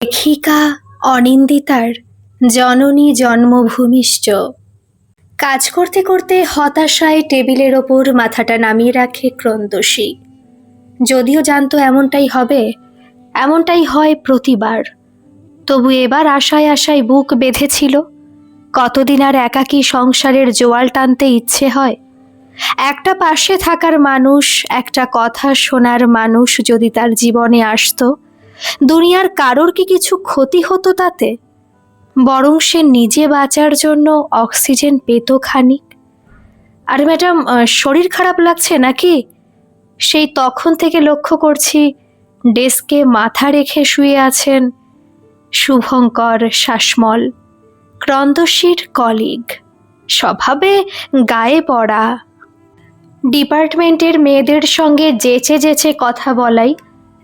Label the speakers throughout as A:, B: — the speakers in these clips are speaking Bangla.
A: লেখিকা অনিন্দিতার জননী জন্মভূমিশ্চ। কাজ করতে করতে হতাশায় টেবিলের ওপর মাথাটা নামিয়ে রাখে ক্রন্দশী। যদিও জানতো এমনটাই হবে, এমনটাই হয় প্রতিবার, তবু এবার আশায় আশায় বুক বেঁধেছিল। কতদিন আর একাকী সংসারের জোয়াল টানতে ইচ্ছে হয়। একটা পাশে থাকার মানুষ, একটা কথা শোনার মানুষ যদি তার জীবনে আসতো, দুনিয়ার কারোর কি কিছু ক্ষতি হতো তাতে? বরং সে নিজে বাঁচার জন্য অক্সিজেন পেত খানিক। আর ম্যাডাম, শরীর খারাপ লাগছে নাকি? সেই তখন থেকে লক্ষ্য করছি ডেস্কে মাথা রেখে শুয়ে আছেন শুভঙ্কর শাসমল, ক্রন্দশীর কলিগ, স্বভাবে গায়ে পড়া। ডিপার্টমেন্টের মেয়েদের সঙ্গে যেচে যেচে কথা বলাই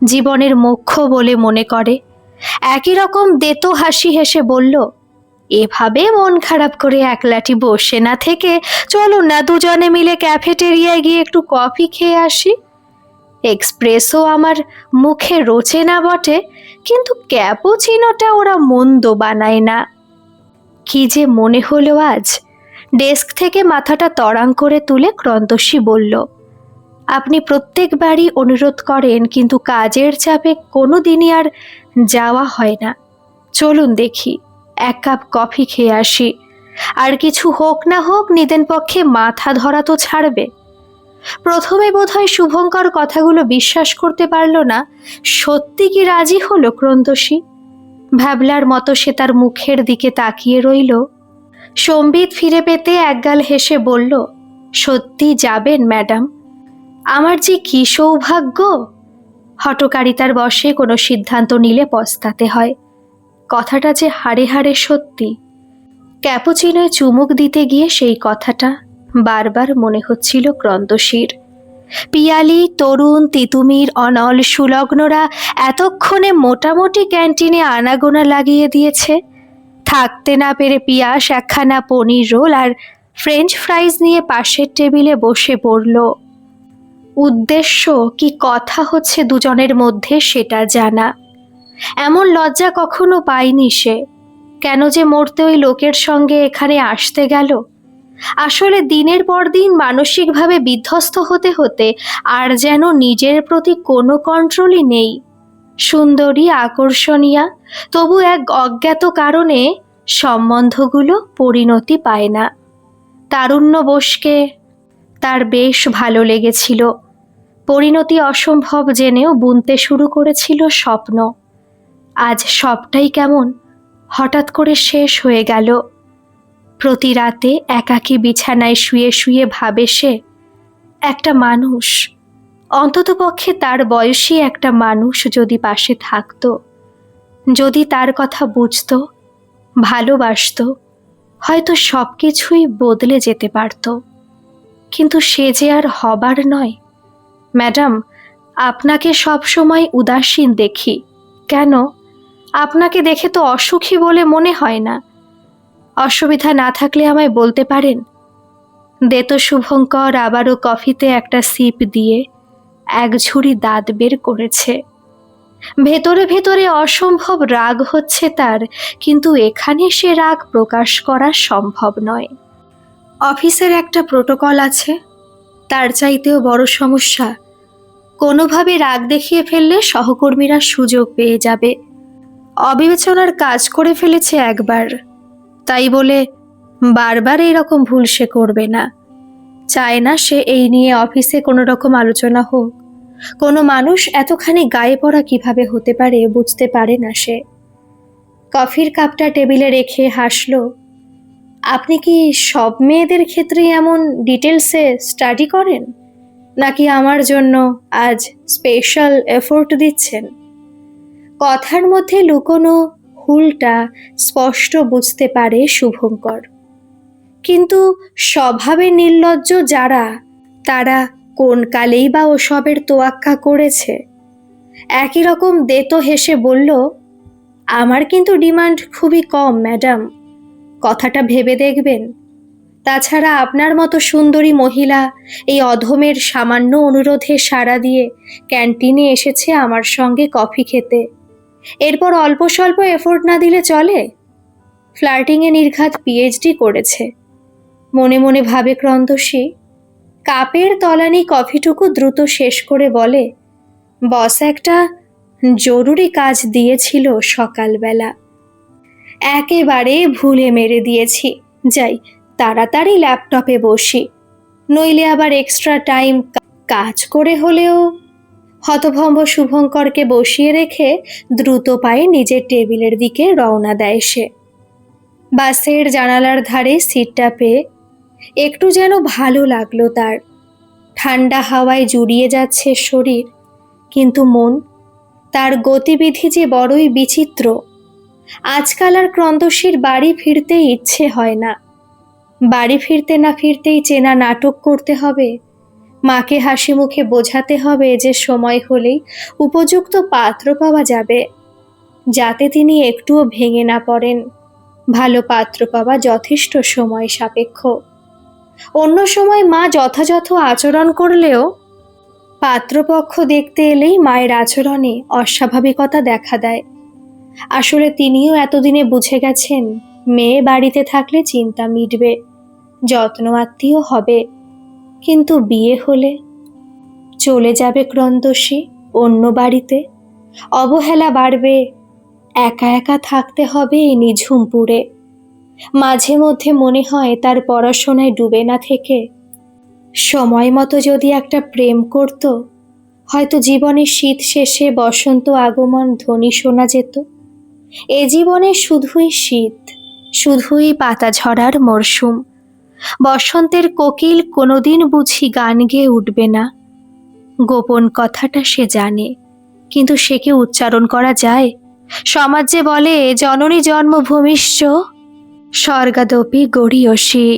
A: জীবনের মোক্ষ বলে মনে করে। একই রকম দেতো হাসি হেসে বলল, এভাবে মন খারাপ করে একলাটি বসে না থেকে চলো না দুজনে মিলে ক্যাফেটেরিয়ায় গিয়ে একটু কফি খেয়ে আসি। এক্সপ্রেসও আমার মুখে রোচে না বটে, কিন্তু ক্যাপুচিনোটা ওরা মন্দ বানায় না। কি যে মনে হলো আজ। ডেস্ক থেকে মাথাটা তড়াং করে তুলে ক্রন্দশী বলল, আপনি প্রত্যেকবারই অনুরোধ করেন, কিন্তু কাজের চাপে কোনো দিনই আর যাওয়া হয় না। চলুন দেখি, এক কাপ কফি খেয়ে আসি। আর কিছু হোক না হোক নিদেন পক্ষে মাথা ধরা তো ছাড়বে। প্রথমে বোধহয় শুভঙ্কর কথাগুলো বিশ্বাস করতে পারল না। সত্যি কি রাজি হলো ক্রন্দশী? ভ্যাবলার মতো সে তার মুখের দিকে তাকিয়ে রইল। সম্বিত ফিরে পেতে একগাল হেসে বলল, সত্যি যাবেন ম্যাডাম? আমার যে কি সৌভাগ্য! হঠকারিতার বশে কোনো সিদ্ধান্ত নিলে পস্তাতে হয়, কথাটা যে হাড়ে হাড়ে সত্যি। ক্যাপুচিনোয় চুমুক দিতে গিয়ে সেই কথাটা বারবার মনে হচ্ছিল ক্রন্দশীর। পিয়ালি, তরুণ, তিতুমির, অনল, সুলগ্নরা এতক্ষণে মোটামুটি ক্যান্টিনে আনাগোনা লাগিয়ে দিয়েছে। থাকতে না পেরে পিয়াস একখানা পনির রোল আর ফ্রেঞ্চ ফ্রাইজ নিয়ে পাশের টেবিলে বসে পড়ল। উদ্দেশ্য কি কথা হচ্ছে দুজনের মধ্যে সেটা জানা। এমন লজ্জা কখনো পায়নি সে। কেন যে মরতে ওই লোকের সঙ্গে এখানে আসতে গেল? আসলে দিনের পর দিন মানসিকভাবে বিধ্বস্ত হতে হতে আর যেন নিজের প্রতি কোনো কন্ট্রোলই নেই। সুন্দরী, আকর্ষণীয়া, তবু এক অজ্ঞাত কারণে সম্বন্ধগুলো পরিণতি পায় না। তারুণ্য বোসকে তার বেশ ভালো লেগেছিল। পরিণতি অসম্ভব জেনেও বুনতে শুরু করেছিল স্বপ্ন। আজ সবটাই কেমন হঠাৎ করে শেষ হয়ে গেল। প্রতি রাতে একাকী বিছানায় শুয়ে শুয়ে ভাবে সে, একটা মানুষ, অন্ততপক্ষে তার বয়সী একটা মানুষ যদি পাশে থাকতো, যদি তার কথা বুঝতো, ভালোবাসতো, হয়তো সব কিছুই বদলে যেতে পারত। কিন্তু সে যে আর হবার নয়। ম্যাডাম, আপনাকে সবসময় উদাসীন দেখি। কেন? আপনাকে দেখে তো অসুখী বলে মনে হয় না। অসুবিধা না থাকলে আমায় বলতে পারেন। দেতো শুভঙ্কর আবারও কফিতে একটা সিপ দিয়ে এক ঝুড়ি দাঁত বের করেছে। ভেতরে ভেতরে অসম্ভব রাগ হচ্ছে তার, কিন্তু এখানে সে রাগ প্রকাশ করা সম্ভব নয়। অফিসের একটা প্রোটোকল আছে, তার চাইতেও বড় সমস্যা, কোনোভাবে রাগ দেখিয়ে ফেললে সহকর্মীরা সুযোগ পেয়ে যাবে। অবিবেচনার কাজ করে ফেলেছে একবার, তাই বলে বারবার এইরকম ভুল সে করবে না। চায় না সে এই নিয়ে অফিসে কোনো রকম আলোচনা হোক। কোনো মানুষ এতখানি গায়ে পড়া কিভাবে হতে পারে বুঝতে পারে না সে। কফির কাপটা টেবিলে রেখে হাসল, আপনি কি সব মেয়েদের ক্ষেত্রে এমন ডিটেলসে স্টাডি করেন, নাকি আমার জন্য আজ স্পেশাল এফোর্ট দিচ্ছেন? কথার মধ্যে লুকোনো হুলটা স্পষ্ট বুঝতে পারে শুভঙ্কর। কিন্তু স্বভাবে নির্লজ্জ যারা, তারা কোন কালেই বা ওসবের তোয়াক্কা করেছে? একই রকম দেতো হেসে বলল, আমার কিন্তু ডিমান্ড খুবই কম ম্যাডাম, কথাটা ভেবে দেখবেন। তাছাড়া আপনার মতো সুন্দরী মহিলা এই অধমের সামান্য অনুরোধে সাড়া দিয়ে ক্যান্টিনে এসেছে আমার সঙ্গে কফি খেতে। এরপর অল্প স্বল্প এফোর্ট না দিলে চলে? ফ্লার্টিংয়ে নির্ঘাত পিএইচডি করেছে। মনে মনে ভাবে ক্রন্দসী। কাপের তলানি কফিটুকু দ্রুত শেষ করে বলে, বস একটা জরুরি কাজ দিয়েছিল সকালবেলা, একেবারে ভুলে মেরে দিয়েছি। যাই, তাড়াতাড়ি ল্যাপটপে বসি, নইলে আবার এক্সট্রা টাইম কাজ করে হলেও। হতভম্ব শুভঙ্করকে বসিয়ে রেখে দ্রুত পায়ে নিজের টেবিলের দিকে রওনা দেয় সে। বাসের জানালার ধারে সিটটা পেয়ে একটু যেন ভালো লাগলো তার। ঠান্ডা হাওয়ায় জুড়িয়ে যাচ্ছে শরীর, কিন্তু মন, তার গতিবিধি যে বড়ই বিচিত্র। আজকাল আর ক্রন্দসীর বাড়ি ফিরতে ইচ্ছে হয় না। বাড়ি ফিরতে না ফিরতেই চেনা নাটক করতে হবে, মাকে হাসি মুখে বোঝাতে হবে যে সময় হলেই উপযুক্ত পাত্র পাওয়া যাবে, যাতে তিনি একটুও ভেঙে না পড়েন। ভালো পাত্র পাওয়া যথেষ্ট সময় সাপেক্ষ। অন্য সময় মা যথাযথ আচরণ করলেও পাত্রপক্ষ দেখতে এলেই মায়ের আচরণে অস্বাভাবিকতা দেখা দেয়। আসলে তিনিও এতদিনে বুঝে গেছেন, মেয়ে বাড়িতে থাকলে চিন্তা মিটবে, যত্ন আত্মীয় হবে, কিন্তু বিয়ে হলে চলে যাবে ক্রন্দসী অন্য বাড়িতে, অবহেলা বাড়বে, একা একা থাকতে হবে এই নিঝুমপুরে। মাঝে মধ্যে মনে হয় তার পড়াশোনায় ডুবে না থেকে সময় মতো যদি একটা প্রেম করত, হয়তো জীবনের শীত শেষে বসন্ত আগমন ধ্বনি শোনা যেত। এ জীবনে শুধুই শীত, শুধুই পাতা ঝরার মরশুম। বসন্তের কোকিল কোনোদিন বুঝি গান গেয়ে উঠবে না। গোপন কথাটা সে জানে, কিন্তু সে কি উচ্চারণ করা যায়? সমাজ যে বলে, জননী জন্মভূমিশ্চ স্বর্গাদপি গড়ীয়সী।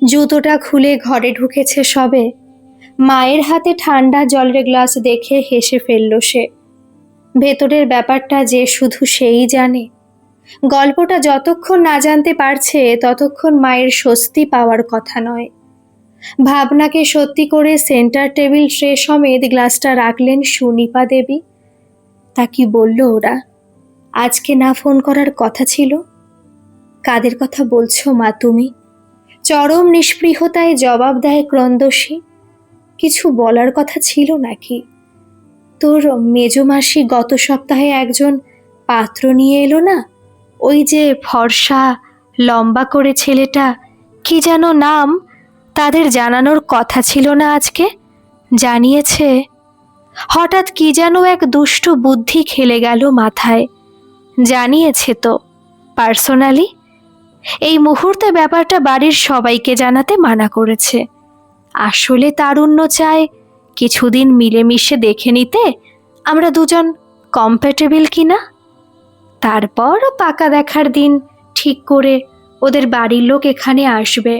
A: জুতোটা খুলে ঘরে ঢুকেছে সবে, মায়ের হাতে ঠান্ডা জলের গ্লাস দেখে হেসে ফেলল সে। ভেতরের ব্যাপারটা যে শুধু সেই জানে। গল্পটা যতক্ষণ না জানতে পারছে ততক্ষণ মায়ের স্বস্তি পাওয়ার কথা নয়। ভাবনাকে সত্যি করে সেন্টার টেবিল ট্রে সমেত গ্লাসটা রাখলেন সুনিপা দেবী। তা কি বলল ওরা? আজকে না ফোন করার কথা ছিল? কাদের কথা বলছো মা তুমি? চরম নিস্পৃহতায় জবাব দেয় ক্রন্দসী। কিছু বলার কথা ছিল নাকি? তোর মেজমাসি গত সপ্তাহে একজন পাত্র নিয়ে এলো না, ওই যে ফর্সা লম্বা করে ছেলেটা, কি যেন নাম? তাদের জানানোর কথা ছিল না আজকে? জানিয়েছে। হঠাৎ কি যেন এক দুষ্ট বুদ্ধি খেলে গেল মাথায়। জানিয়েছে তো পার্সোনালি। এই মুহূর্তে ব্যাপারটা বাড়ির সবাইকে জানাতে মানা করেছে। আসলে তারুণ্য চায় কিছুদিন মিলেমিশে দেখে নিতে আমরা দুজন কম্প্যাটেবল কিনা, তারপর পাকা দেখার দিন ঠিক করে ওদের বাড়ির লোক এখানে আসবে।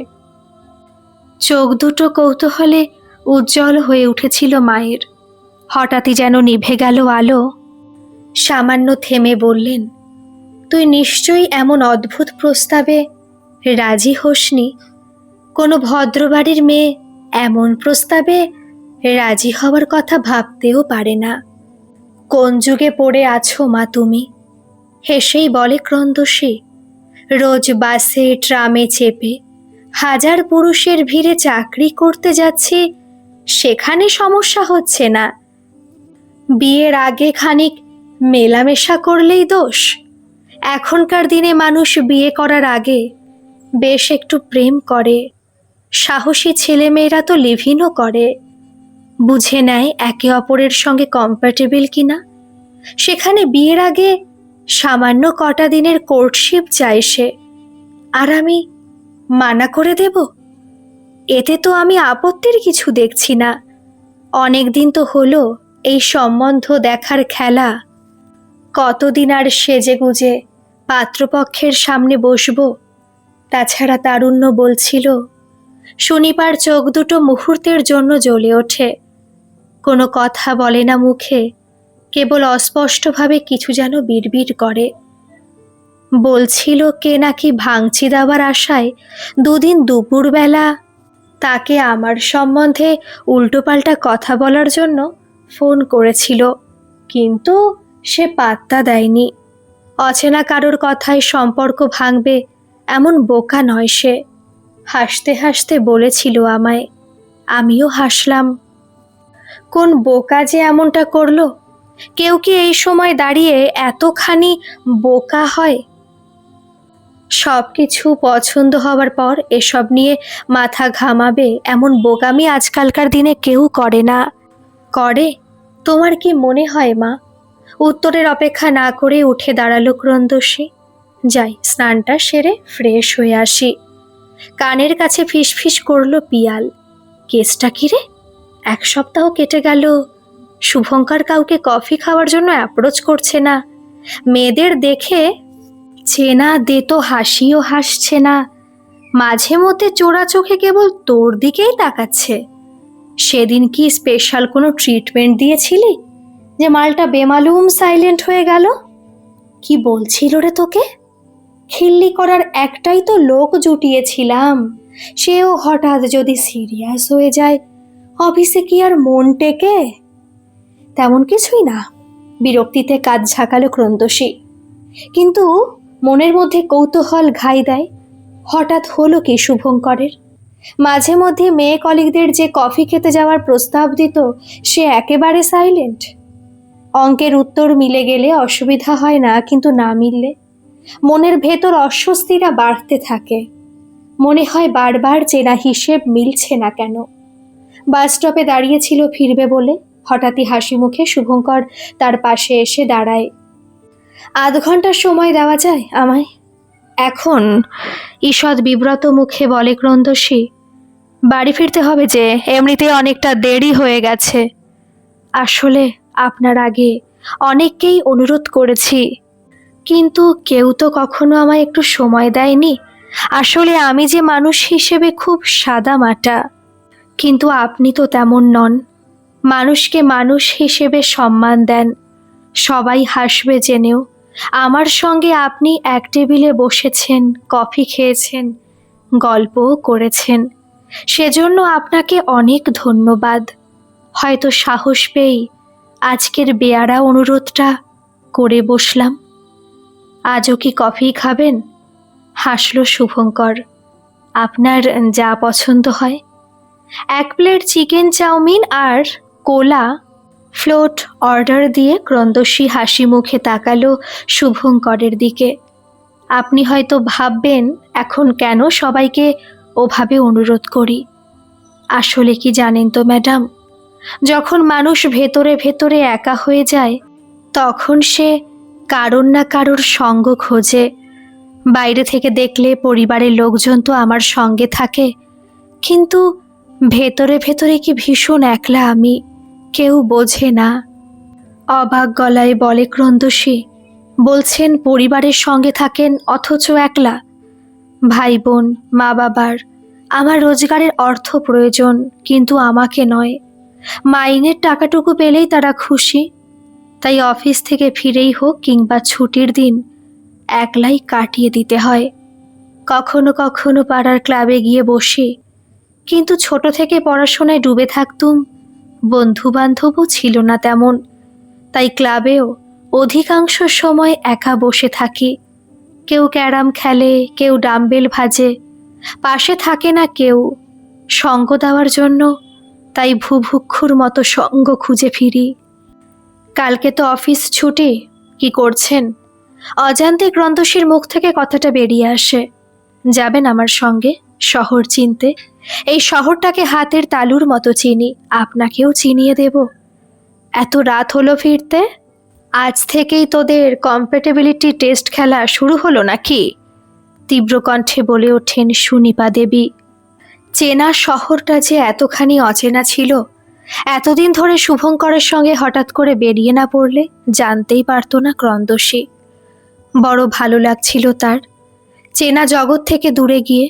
A: চোখ দুটো কৌতূহলে উজ্জ্বল হয়ে উঠেছিল মায়ের। হঠাৎই যেন নিভে গেল আলো। সামান্য থেমে বললেন, তুই নিশ্চয়ই এমন অদ্ভুত প্রস্তাবে রাজি হোসনি। কোনো ভদ্রবাড়ির মেয়ে এমন প্রস্তাবে রাজি হওয়ার কথা ভাবতেও পারে না। কোন যুগে পড়ে আছো মা তুমি? হেসেই বলে ক্রন্দসী। রোজ বাসে ট্রামে চেপে হাজার পুরুষের ভিড়ে চাকরি করতে যাচ্ছি, সেখানে সমস্যা হচ্ছে না। বিয়ের আগে খানিক মেলামেশা করলেই দোষ? এখনকার দিনে মানুষ বিয়ে করার আগে বেশ একটু প্রেম করে। সাহসী ছেলেমেয়েরা তো লিভিনও করে, বুঝে নেয় একে অপরের সঙ্গে কম্প্যাটেবল কিনা। সেখানে বিয়ের আগে সামান্য কটা দিনের কোর্টশিপ চাই সে, আর আমি মানা করে দেব? এতে তো আমি আপত্তির কিছু দেখছি না। অনেক দিন তো হলো এই সম্বন্ধ দেখার খেলা। কতদিন আর সেজে গুজে পাত্রপক্ষের সামনে বসবো? তাছাড়া তারুণ্য বলছিল। সুনিপার চোখ দুটো মুহূর্তের জন্য জ্বলে ওঠে। কোনো কথা বলে না মুখে, কেবল অস্পষ্টভাবে কিছু যেন বিড়বিড় করে। বলছিল কে নাকি ভাঙচি দেওয়ার আশায় দুদিন দুপুরবেলা তাকে আমার সম্বন্ধে উল্টোপাল্টা কথা বলার জন্য ফোন করেছিল, কিন্তু সে পাত্তা দেয়নি। অচেনা কারোর কথায় সম্পর্ক ভাঙবে এমন বোকা নয় সে। হাসতে হাসতে বলেছিল আমায়, আমিও হাসলাম। কোন বোকা যে এমনটা করলো? কেউ কি এই সময় দাঁড়িয়ে এতখানি বোকা হয়? সব কিছু পছন্দ হওয়ার পর এসব নিয়ে মাথা ঘামাবে এমন বোকামি আজকালকার দিনে কেউ করে না। করে? তোমার কি মনে হয় মা? উত্তরের অপেক্ষা না করে উঠে দাঁড়ালো ক্রন্দশী। যাই, স্নানটা সেরে ফ্রেশ হয়ে আসি। কানের কাছে ফিসফিস করলো পিয়াল, কেসটা কি রে? 1 সপ্তাহ কেটে গেল, শুভঙ্কর কাউকে কফি খাওয়ার জন্য অ্যাপ্রোচ করছে না। মেয়েদের দেখে চেনা দে তো হাসিও হাসছে না, মাঝে মধ্যে চোরা চোখে কেবল তোর দিকেই তাকাচ্ছে। সেদিন কি স্পেশাল কোনো ট্রিটমেন্ট দিয়েছিলি যে মালটা বেমালুম সাইলেন্ট হয়ে গেল? কি বলছিল রে তোকে? খিল্লি করার একটাই তো লোক জুটিয়েছিলাম, সেও হঠাৎ যদি সিরিয়াস হয়ে যায়, অফিসে কি আর মন টেকে? তেমন কিছুই না, বিরক্তিতে কাজ ঝাঁকালো ক্রন্দশী। কিন্তু মনের মধ্যে কৌতূহল ঘাই দেয়, হঠাৎ হলো কি শুভঙ্করের? মাঝে মধ্যে মেয়ে কলিগদের যে কফি খেতে যাওয়ার প্রস্তাব দিত, সে একেবারে সাইলেন্ট। অঙ্কের উত্তর মিলে গেলে অসুবিধা হয় না, কিন্তু না মিললে মনের ভেতর অস্বস্তিটা বাড়তে থাকে। মনে হয় বারবার চেনা হিসেব মিলছে না কেন। বাস স্টপে দাঁড়িয়েছিল ফিরবে বলে, হঠাৎই হাসি মুখে শুভঙ্কর তার পাশে এসে দাঁড়ায়। 1/2 ঘন্টা সময় দেওয়া যায় আমায়? এখন ঈষৎ বিব্রত মুখে বলে ক্রন্দশী, বাড়ি ফিরতে হবে যে, এমনিতে অনেকটা দেরি হয়ে গেছে। আসলে আপনার আগে অনেককেই অনুরোধ করেছি, কিন্তু কেউ তো কখনো আমায় একটু সময় দেয়নি। আসলে আমি যে মানুষ হিসেবে খুব সাদামাটা, কিন্তু আপনি তো তেমন নন। মানুষকে মানুষ হিসেবে সম্মান দেন, সবাই হাসবে জেনেও। আমার সঙ্গে আপনি এক টেবিলে বসেছেন, কফি খেয়েছেন, গল্পও করেছেন, সেজন্য আপনাকে অনেক ধন্যবাদ। হয়তো সাহস পেয়েই আজকের বেয়ারা অনুরোধটা করে বসলাম। আজও কি কফি খাবেন? হাসল শুভঙ্কর। আপনার যা পছন্দ হয়। 1 প্লেট চিকেন চাউমিন আর কোলা ফ্লোট অর্ডার দিয়ে ক্রন্দশী হাসি মুখে তাকালো শুভঙ্করের দিকে। আপনি হয়তো ভাববেন এখন কেন সবাইকে ওভাবে অনুরোধ করি। আসলে কি জানেন তো ম্যাডাম, যখন মানুষ ভেতরে ভেতরে একা হয়ে যায়, তখন সে কারোর না কারোর সঙ্গ খোঁজে। বাইরে থেকে দেখলে পরিবারের লোকজন তো আমার সঙ্গে থাকে, কিন্তু ভেতরে ভেতরে কি ভীষণ একলা আমি, কেউ বোঝে না। অবাক গলায় বলে ক্রন্দশী, বলছেন পরিবারের সঙ্গে থাকেন অথচ একলা? ভাই বোন, মা বাবার, আমার রোজগারের অর্থ প্রয়োজন, কিন্তু আমাকে নয়। মাইনের টাকাটুকু পেলেই তারা খুশি। তাই অফিস থেকে ফিরেই হোক কিংবা ছুটির দিন একলাই কাটিয়ে দিতে হয়। কখনো কখনো পাড়ার ক্লাবে গিয়ে বসি, কিন্তু ছোট থেকে পড়াশোনায় ডুবে থাকতুম, বন্ধু বান্ধবও ছিল না তেমন। তাই ক্লাবেও অধিকাংশ সময় একা বসে থাকি। কেউ ক্যারাম খেলে, কেউ ডাম্বেল ভাজে, পাশে থাকে না কেউ সঙ্গ দেওয়ার জন্য। তাই ভুভুক্ষুর মতো সঙ্গ খুঁজে ফিরি। কালকে তো অফিস ছুটি, কি করছেন? অজান্তে ক্রন্দশীর মুখ থেকে কথাটা বেরিয়ে আসে। যাবেন আমার সঙ্গে শহর চিনতে? এই শহরটাকে হাতের তালুর মতো চিনি, আপনাকেও চিনিয়ে দেব। এত রাত হলো ফিরতে? আজ থেকেই তোদের কম্প্যাটেবিলিটি টেস্ট খেলা শুরু হলো নাকি? তীব্র কণ্ঠে বলে ওঠেন সুনিপা দেবী। চেনা শহরটা যে এতখানি অচেনা ছিল, এতদিন ধরে শুভঙ্করের সঙ্গে হঠাৎ করে বেরিয়ে না পড়লে জানতেই পারতো না ক্রন্দশী। বড় ভালো লাগছিল তার, চেনা জগৎ থেকে দূরে গিয়ে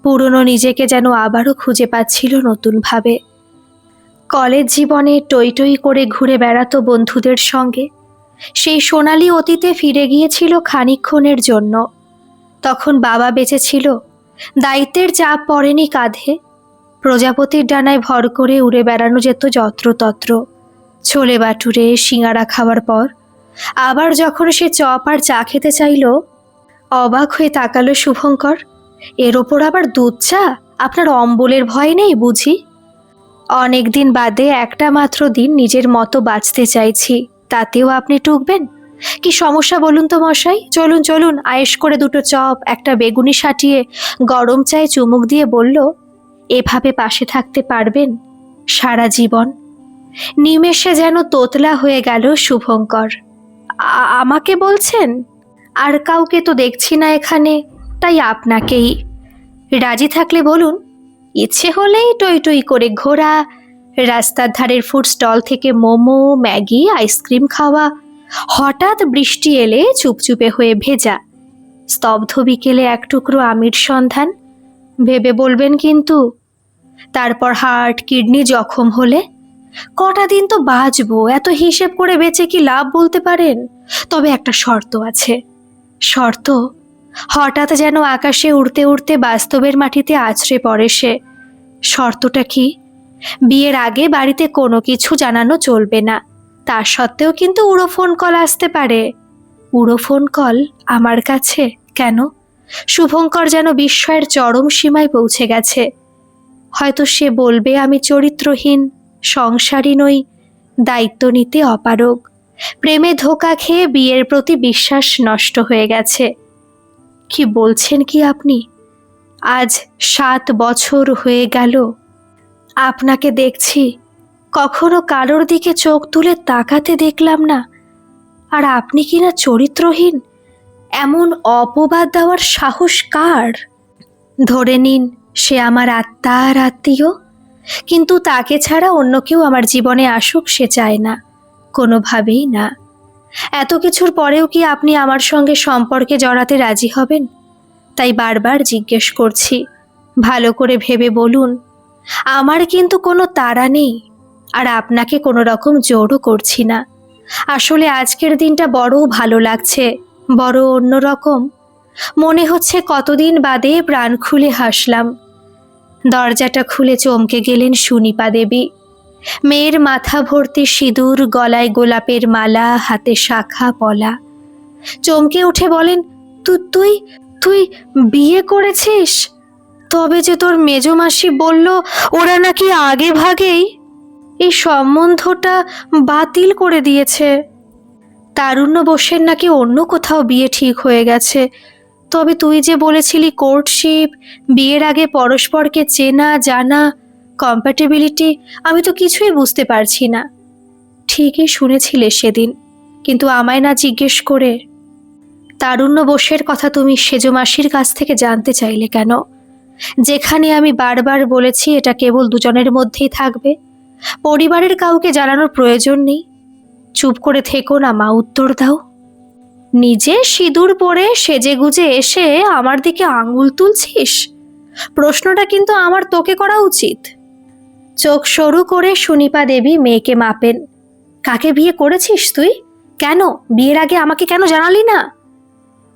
A: পুরনো নিজেকে যেন আবারও খুঁজে পাচ্ছিল নতুনভাবে। কলেজ জীবনে টই টই করে ঘুরে বেড়াতো বন্ধুদের সঙ্গে, সেই সোনালি অতীতে ফিরে গিয়েছিল খানিকক্ষণের জন্য। তখন বাবা বেঁচে ছিল, দায়িত্বের চাপ পড়েনি কাঁধে, প্রজাপতির ডানায় ভর করে উড়ে বেড়ানো যেত যত্রতত্র। ছোলে বাটুরে সিঙাড়া খাওয়ার পর আবার যখন সে চপ আর চা খেতে চাইল, অবাক হয়ে তাকালো শুভঙ্কর। এর ওপর আবার দুধ চা? আপনার অম্বলের ভয় নেই বুঝি? অনেক দিন বাদে একটা মাত্র দিন নিজের মতো বাঁচতে চাইছি, তাতেও আপনি টুকবেন? কি সমস্যা বলুন তো মশাই? চলুন চলুন, আয়েশ করে দুটো চপ, একটা বেগুনি সাটিয়ে গরম চায়ে চুমুক দিয়ে বলল, এভাবে পাশে থাকতে পারবেন সারা জীবন? নিমেষে যেন তোতলা হয়ে গেল শুভঙ্কর। আমাকে বলছেন? আর কাউকে তো দেখছি না এখানে, তাই আপনাকেই। রাজি থাকলে বলুন। ইচ্ছে হলেই টই টই করে ঘোরা, রাস্তার ধারের ফুড স্টল থেকে মোমো, ম্যাগি, আইসক্রিম খাওয়া, হঠাৎ বৃষ্টি এলে চুপচুপে হয়ে ভেজা, স্তব্ধ বিকেলে এক টুকরো আমির সন্ধান, ভেবে বলবেন কিন্তু। তারপর হার্ট কিডনি জখম হলে কটা দিন তো বাঁচবো, এত হিসেব করে বেঁচে কি লাভ বলতে পারেন? তবে একটা শর্ত আছে। শর্ত? হঠাৎ যেন আকাশে উড়তে উড়তে বাস্তবের মাটিতে আছড়ে পড়ে সে। শর্তটা কি? বিয়ের আগে বাড়িতে কোনো কিছু জানানো চলবে না। তা সত্ত্বেও কিন্তু উড়ো ফোন কল আসতে পারে। উড়ো ফোন কল আমার কাছে? কেন? শুভঙ্কর যেন বিস্ময়ের চরম সীমায় পৌঁছে গেছে। হয়তো সে বলবে আমি চরিত্রহীন, সংসারী নই, দায়িত্ব নিতে অপারগ, প্রেমে ধোঁকা খেয়ে বিয়ের প্রতি বিশ্বাস নষ্ট হয়ে গেছে। কি বলছেন কি আপনি? আজ 7 বছর হয়ে গেল আপনাকে দেখছি, কখনো কারোর দিকে চোখ তুলে তাকাতে দেখলাম না। আর আপনি কিনা চরিত্রহীন, এমন অপবাদ দেওয়ার সাহস কার? ধরে নিন সে আমার আত্মার আত্মীয়, কিন্তু তাকে ছাড়া অন্য কেউ আমার জীবনে আসুক সে চায় না, কোনোভাবেই না। এত কিছুর পরেও কি আপনি আমার সঙ্গে সম্পর্কে জড়াতে রাজি হবেন? তাই বারবার জিজ্ঞেস করছি, ভালো করে ভেবে বলুন। আমার কিন্তু কোনো তাড়া নেই, আর আপনাকে কোনো রকম জোরও করছি না। আসলে আজকের দিনটা বড় ভালো লাগছে, বড় অন্যরকম। মনে হচ্ছে কতদিন বাদে প্রাণ খুলে হাসলাম। দরজাটা খুলে চমকে গেলেন সুনিপা দেবী। মেয়ের মাথা ভর্তি সিঁদুর, গলায় গোলাপের মালা, হাতে শাখা পলা। চমকে উঠে বলেন, তুই তুই বিয়ে করেছিস? তবে যে তোর মেজমাসি বলল ওরা নাকি আগে ভাগেই এই সম্বন্ধটা বাতিল করে দিয়েছে। তারুণ্য বোসের নাকি অন্য কোথাও বিয়ে ঠিক হয়ে গেছে। তবে তুই যে বলেছিলি কোর্টশিপ, বিয়ের আগে পরস্পরকে চেনা জানা, কম্প্যাটেবিলিটি, আমি তো কিছুই বুঝতে পারছি না। ঠিকই শুনেছিলে সেদিন, কিন্তু আমায় না জিজ্ঞেস করে। তারুণ্য বোসের কথা তুমি সেজমাসির কাছ থেকে জানতে চাইলে কেন? যেখানে আমি বারবার বলেছি এটা কেবল দুজনের মধ্যেই থাকবে, পরিবারের কাউকে জানানোর প্রয়োজন নেই। চুপ করে থেকো না মা, উত্তর দাও। নিজে সিঁদুর পরে সেজে গুজে এসে আমার দিকে আঙুল তুলছিস? প্রশ্নটা কিন্তু আমার তোকে করা উচিত। চোখ সরু করে সুনিপা দেবী মেয়েকে মাপেন। কাকে বিয়ে করেছিস তুই? কেন বিয়ের আগে আমাকে কেন জানালি না?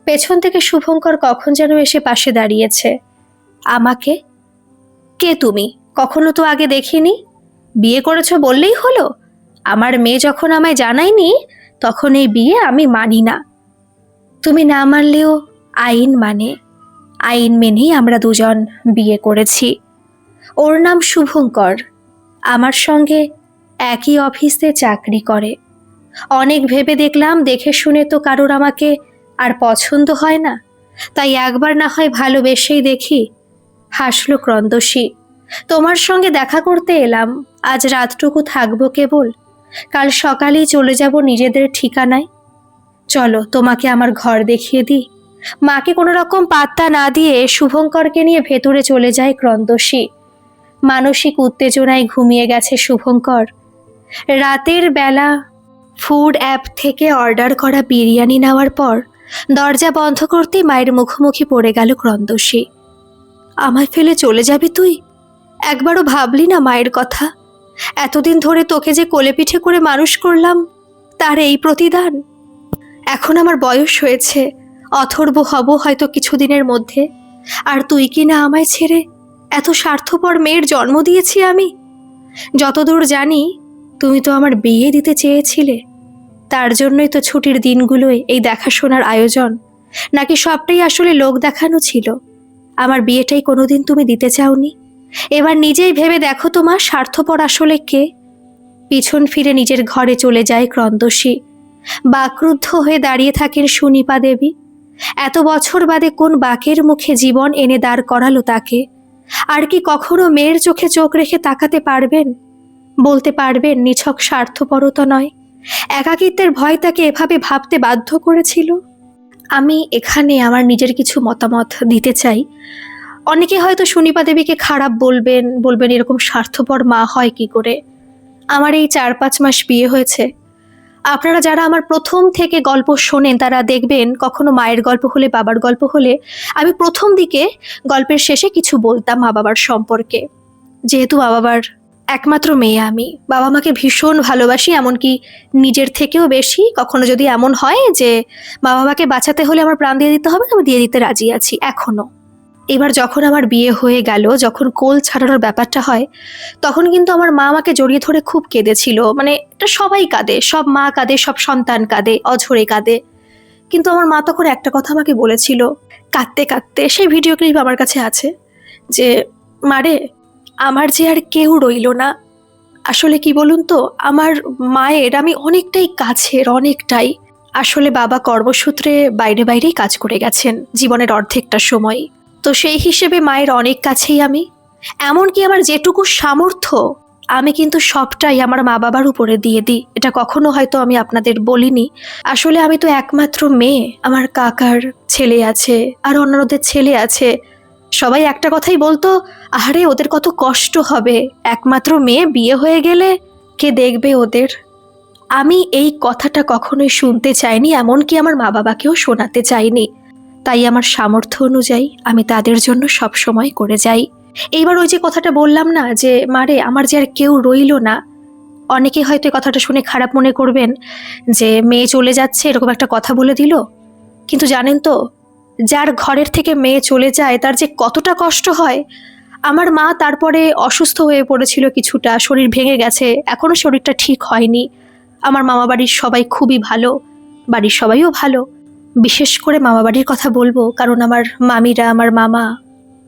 A: পেছন থেকে শুভঙ্কর কখন যেন এসে পাশে দাঁড়িয়েছে। আমাকে? কে তুমি? কখনো তো আগে দেখিনি। বিয়ে করেছো বললেই হলো? আমার মেয়ে যখন আমায় জানায়নি, তখন এই বিয়ে আমি মানি না। তুমি না মানলেও আইন মানে। আইন মেনেই আমরা দুজন বিয়ে করেছি। ওর নাম শুভঙ্কর, আমার সঙ্গে একই অফিসে চাকরি করে। অনেক ভেবে দেখলাম, দেখে শুনে তো কারোর আমাকে আর পছন্দ হয় না, তাই একবার না হয় ভালোবেসেই দেখি। হাসলো ক্রন্দসী। তোমার সঙ্গে দেখা করতে এলাম, আজ রাতটুকু থাকবো কেবল, কাল সকালেই চলে যাব নিজেদের ঠিকানায়। চলো তোমাকে আমার ঘর দেখিয়ে দিই। মাকে কোনো রকম পাত্তা না দিয়ে শুভঙ্করকে নিয়ে ভেতরে চলে যায় ক্রন্দসী। মানসিক উত্তেজনায় ঘুমিয়ে গেছে শুভঙ্কর। রাতের বেলা ফুড অ্যাপ থেকে অর্ডার করা বিরিয়ানি নেওয়ার পর দরজা বন্ধ করতেই মায়ের মুখোমুখি পড়ে গেল ক্রন্দসী। আমায় ফেলে চলে যাবি তুই? একবারও ভাবলি না মায়ের কথা? এতদিন ধরে তোকে যে কোলে পিঠে করে মানুষ করলাম, তার এই প্রতিদান। এখন আমার বয়স হয়েছে, অথর্ব হব হয়তো কিছুদিনের মধ্যে, আর তুই কি না আমায় ছেড়ে এত স্বার্থপর মেয়ের জন্ম দিয়েছি আমি? যতদূর জানি তুমি তো আমার বিয়ে দিতে চেয়েছিলে, তার জন্যই তো ছুটির দিনগুলোয় এই দেখাশোনার আয়োজন, নাকি সবটাই আসলে লোক দেখানো ছিল? আমার বিয়েটাই কোনোদিন তুমি দিতে চাওনি। এবার নিজেই ভেবে দেখো তোমার স্বার্থপর আসলে কে। পিছন ফিরে নিজের ঘরে চলে যায় ক্রন্দশী। বাকরুদ্ধ হয়ে দাঁড়িয়ে থাকেন সুনিপা দেবী। এত বছর বাদে কোন বাকের মুখে জীবন এনে দাঁড় করালো তাকে? আর কি কখনো মেয়ের চোখে চোখ রেখে তাকাতে পারবেন? বলতে পারবেন নিছক স্বার্থপরতা নয়, একাকিত্বের ভয় তাকে এভাবে ভাবতে বাধ্য করেছিল? আমি এখানে আমার নিজের কিছু মতামত দিতে চাই। অনেকে হয়তো সুনিপা দেবীকে খারাপ বলবেন, বলবেন এরকম স্বার্থপর মা হয় কি করে। আমার এই 4-5 মাস বিয়ে হয়েছে, আপনারা যারা আমার প্রথম থেকে গল্প শোনেন তারা দেখবেন কখনো মায়ের গল্প হলে, বাবার গল্প হলে আমি প্রথম দিকে গল্পের শেষে কিছু বলতাম মা বাবার সম্পর্কে। যেহেতু মা বাবার একমাত্র মেয়ে আমি, বাবা মাকে ভীষণ ভালোবাসি, এমনকি নিজের থেকেও বেশি। কখনো যদি এমন হয় যে মা বাবাকে বাঁচাতে হলে আমার প্রাণ দিয়ে দিতে হবে, আমি দিয়ে দিতে রাজি আছি এখনো। এবার যখন আমার বিয়ে হয়ে গেল, যখন কোল ছাড়ানোর ব্যাপারটা হয়, তখন কিন্তু আমার মা আমাকে জড়িয়ে ধরে খুব কেঁদেছিল। মানে এটা সবাই কাঁদে, সব মা কাঁদে, সব সন্তান কাঁদে, অঝরে কাঁদে। কিন্তু আমার মা তখন একটা কথা আমাকে বলেছিল কাঁদতে কাঁদতে, সেই ভিডিও ক্লিপ আমার কাছে আছে, যে মারে, আমার যে আর কেউ রইল না। আসলে কি বলুন তো, আমার মায়ের আমি অনেকটাই কাছের, অনেকটাই। আসলে বাবা কর্মসূত্রে বাইরে বাইরেই কাজ করে গেছেন জীবনের অর্ধেকটা সময়। তো সেই হিসেবে মায়ের অনেক কাছেই আমি। এমনকি আমার যেটুকু সামর্থ্য আমি কিন্তু সবটাই আমার মা বাবার উপরে দিয়ে দিই। এটা কখনো হয়তো আমি আপনাদের বলিনি। আসলে আমি তো একমাত্র মেয়ে, আমার কাকার ছেলে আছে আর অন্যদের ছেলে আছে। সবাই একটা কথাই বলতো, আরে ওদের কত কষ্ট হবে, একমাত্র মেয়ে, বিয়ে হয়ে গেলে কে দেখবে ওদের। আমি এই কথাটা কখনোই শুনতে চাইনি, এমনকি আমার মা বাবাকেও শোনাতে চাইনি। তাই আমার সামর্থ্য অনুযায়ী আমি তাদের জন্য সব সময় করে যাই। এইবার ওই যে কথাটা বললাম না, যে মারে আমার যে আর কেউ রইল না, অনেকে হয়তো এই কথাটা শুনে খারাপ মনে করবেন যে মেয়ে চলে যাচ্ছে এরকম একটা কথা বলে দিল। কিন্তু জানেন তো, যার ঘরের থেকে মেয়ে চলে যায় তার যে কতটা কষ্ট হয়। আমার মা তারপরে অসুস্থ হয়ে পড়েছিল কিছুটা, শরীর ভেঙে গেছে, এখনো শরীরটা ঠিক হয়নি। আমার মামা বাড়ির সবাই খুবই ভালো, বাড়ির সবাইও ভালো। বিশেষ করে মামা বাড়ির কথা বলবো, কারণ আমার মামিরা, আমার মামা,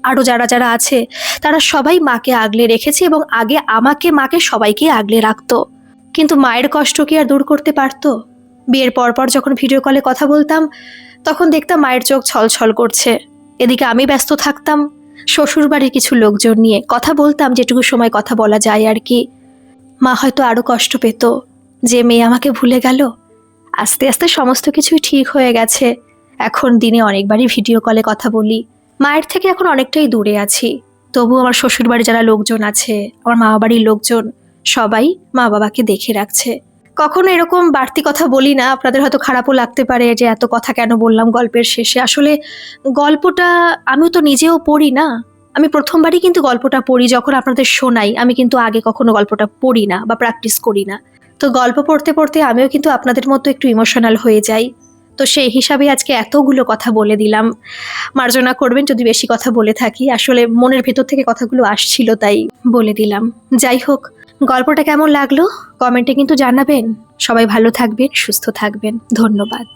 A: আরও যারা যারা আছে তারা সবাই মাকে আগলে রেখেছে, এবং আগে আমাকে, মাকে, সবাইকে আগলে রাখতো। কিন্তু মায়ের কষ্ট কি আর দূর করতে পারতো? বিয়ের পরপর যখন ভিডিও কলে কথা বলতাম তখন দেখতাম মায়ের চোখ ছলছল করছে। এদিকে আমি ব্যস্ত থাকতাম শ্বশুর বাড়ির কিছু লোকজন নিয়ে, কথা বলতাম যেটুকু সময় কথা বলা যায় আর কি। মা হয়তো আরও কষ্ট পেত যে মেয়ে আমাকে ভুলে গেল। আস্তে আস্তে সমস্ত কিছুই ঠিক হয়ে গেছে। এখন দিনে অনেকবারই ভিডিও কলে কথা বলি। মায়ের থেকে এখন অনেকটাই দূরে আছি, তবু আমার শ্বশুর বাড়ি যারা লোকজন আছে, আমার মামা বাড়ির লোকজন, সবাই মা বাবাকে দেখে রাখছে। কখনো এরকম বাড়তি কথা বলি না, আপনাদের হয়তো খারাপও লাগতে পারে যে এত কথা কেন বললাম গল্পের শেষে। আসলে গল্পটা আমিও তো নিজেও পড়ি না, আমি প্রথমবারই কিন্তু গল্পটা পড়ি। যখন আপনাদের শোনাই আমি কিন্তু আগে কখনো গল্পটা পড়ি না বা প্র্যাকটিস করি না। তো গল্প পড়তে পড়তে আমিও কিন্তু আপনাদের মতো একটু ইমোশনাল হয়ে যাই। তো সেই হিসাবে আজকে এতগুলো কথা বলে দিলাম। মার্জনা করবেন যদি বেশি কথা বলে থাকি, আসলে মনের ভেতর থেকে কথাগুলো আসছিল তাই বলে দিলাম। যাই হোক, গল্পটা কেমন লাগলো কমেন্টে কিন্তু জানাবেন। সবাই ভালো থাকবেন, সুস্থ থাকবেন। ধন্যবাদ।